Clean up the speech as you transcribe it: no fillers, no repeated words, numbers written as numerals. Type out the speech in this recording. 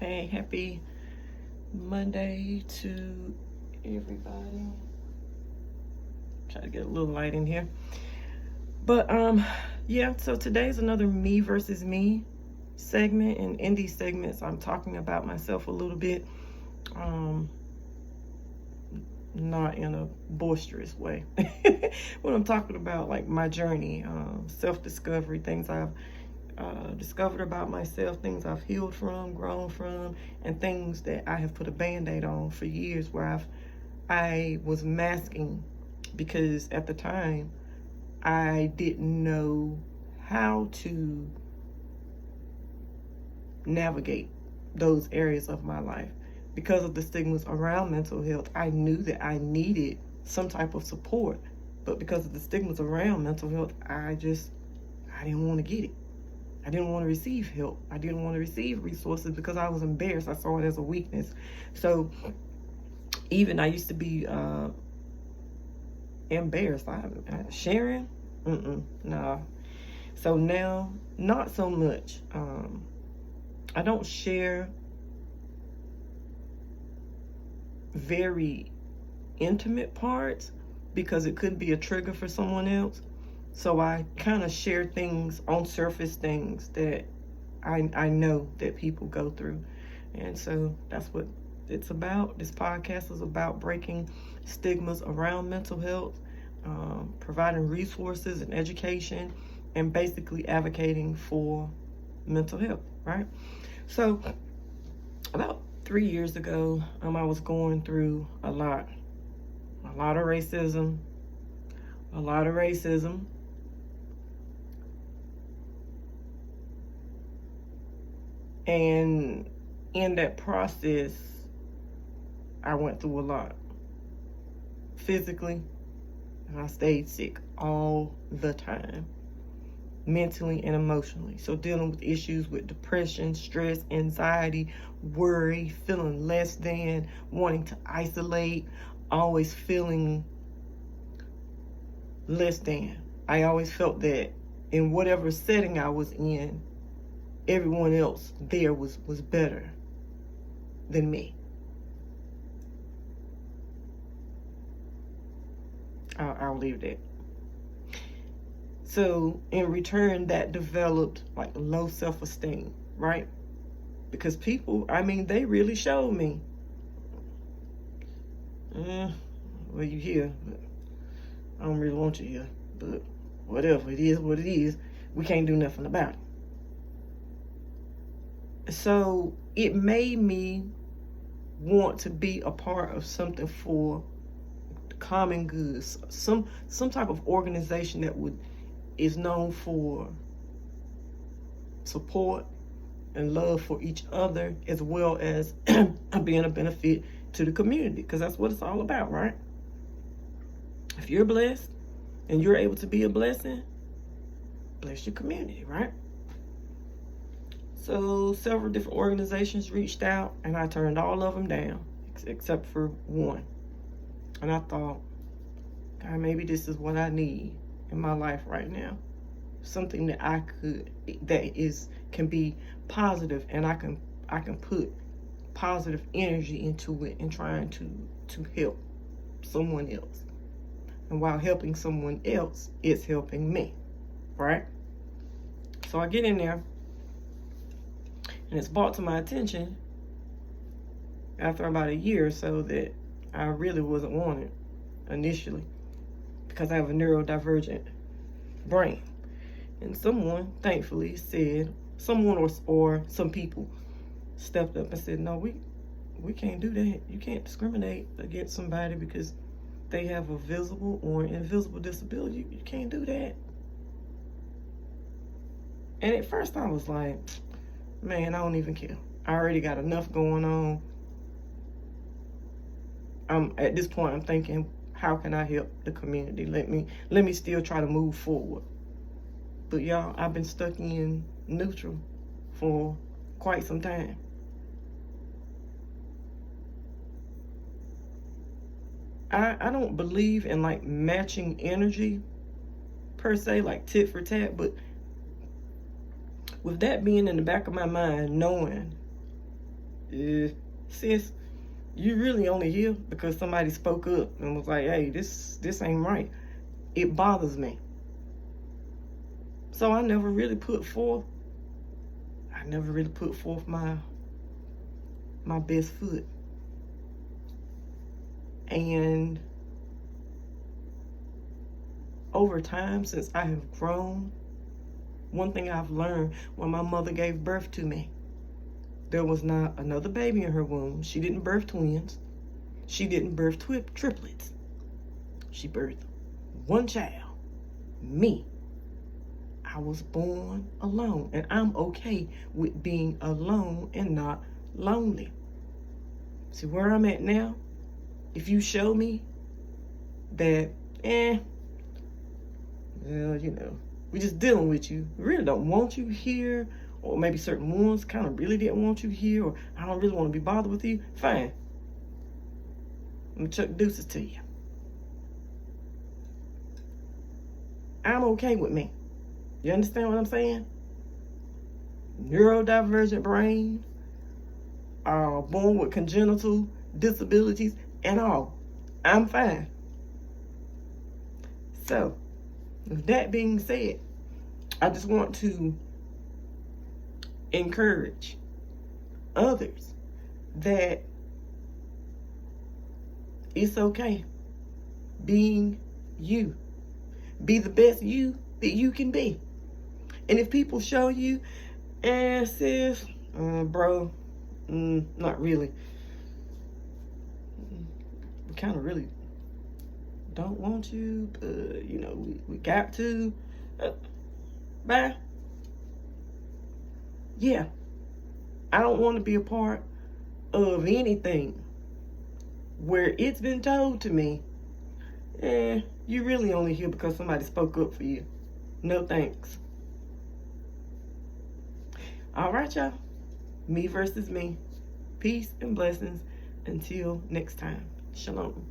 Hey, happy Monday to everybody. Try to get a little light in here. But yeah, so today's another me versus me segment, and in these segments I'm talking about myself a little bit. Not in a boisterous way. When I'm talking about like my journey, self-discovery, things I've discovered about myself, things I've healed from, grown from, and things that I have put a band-aid on for years where I was masking because at the time I didn't know how to navigate those areas of my life. Because of the stigmas around mental health, I knew that I needed some type of support. But because of the stigmas around mental health, I didn't want to get it. I didn't want to receive help. I didn't want to receive resources because I was embarrassed. I saw it as a weakness. So even I used to be embarrassed. Sharing? Nah. So now, not so much. I don't share very intimate parts because it could be a trigger for someone else. So I kind of share things on surface things that I know that people go through. And so that's what it's about. This podcast is about breaking stigmas around mental health, providing resources and education, and basically advocating for mental health, right? So about 3 years ago, I was going through a lot of racism, and in that process, I went through a lot physically, and I stayed sick all the time, mentally and emotionally. So dealing with issues with depression, stress, anxiety, worry, feeling less than, wanting to isolate, always feeling less than. I always felt that in whatever setting I was in, everyone else there was better than me. I'll leave that. So in return, that developed like low self-esteem, right? Because people, they really showed me, well, you here, but I don't really want you here, but whatever, it is what it is. We can't do nothing about it. So it made me want to be a part of something for the common good, some type of organization that is known for support and love for each other, as well as being a benefit to the community, because that's what it's all about, right? If you're blessed and you're able to be a blessing, bless your community, right? So several different organizations reached out, and I turned all of them down except for one. And I thought, God, maybe this is what I need in my life right now. Something that can be positive, and I can put positive energy into it and trying to help someone else. And while helping someone else, it's helping me, right? So I get in there, and it's brought to my attention after about a year or so that I really wasn't wanted initially, because I have a neurodivergent brain. And someone, thankfully, said, or some people stepped up and said, no, we can't do that. You can't discriminate against somebody because they have a visible or invisible disability. You can't do that. And at first I was like, man, I don't even care. I already got enough going on. At this point, I'm thinking, how can I help the community? Let me still try to move forward. But y'all, I've been stuck in neutral for quite some time. I don't believe in like matching energy per se, like tit for tat, but with that being in the back of my mind, knowing sis, you really only here because somebody spoke up and was like, hey, this ain't right. It bothers me. So I never really put forth my best foot. And over time, since I have grown, one thing I've learned, when my mother gave birth to me, there was not another baby in her womb. She didn't birth twins. She didn't birth triplets. She birthed one child, me. I was born alone, and I'm okay with being alone and not lonely. See where I'm at now? If you show me that, well, you know, we're just dealing with you. We really don't want you here, or maybe certain ones kind of really didn't want you here, or I don't really want to be bothered with you, fine. I'm gonna chuck deuces to you. I'm okay with me. You understand what I'm saying? Neurodivergent brain, born with congenital disabilities and all. I'm fine. So, with that being said, I just want to encourage others that it's okay being you. Be the best you that you can be. And if people show you, sis, bro, not really. We kind of really don't want you, but, you know, we got to. Bye. Yeah. I don't want to be a part of anything where it's been told to me, you really only here because somebody spoke up for you. No thanks. All right, y'all. Me versus me. Peace and blessings. Until next time. Shalom.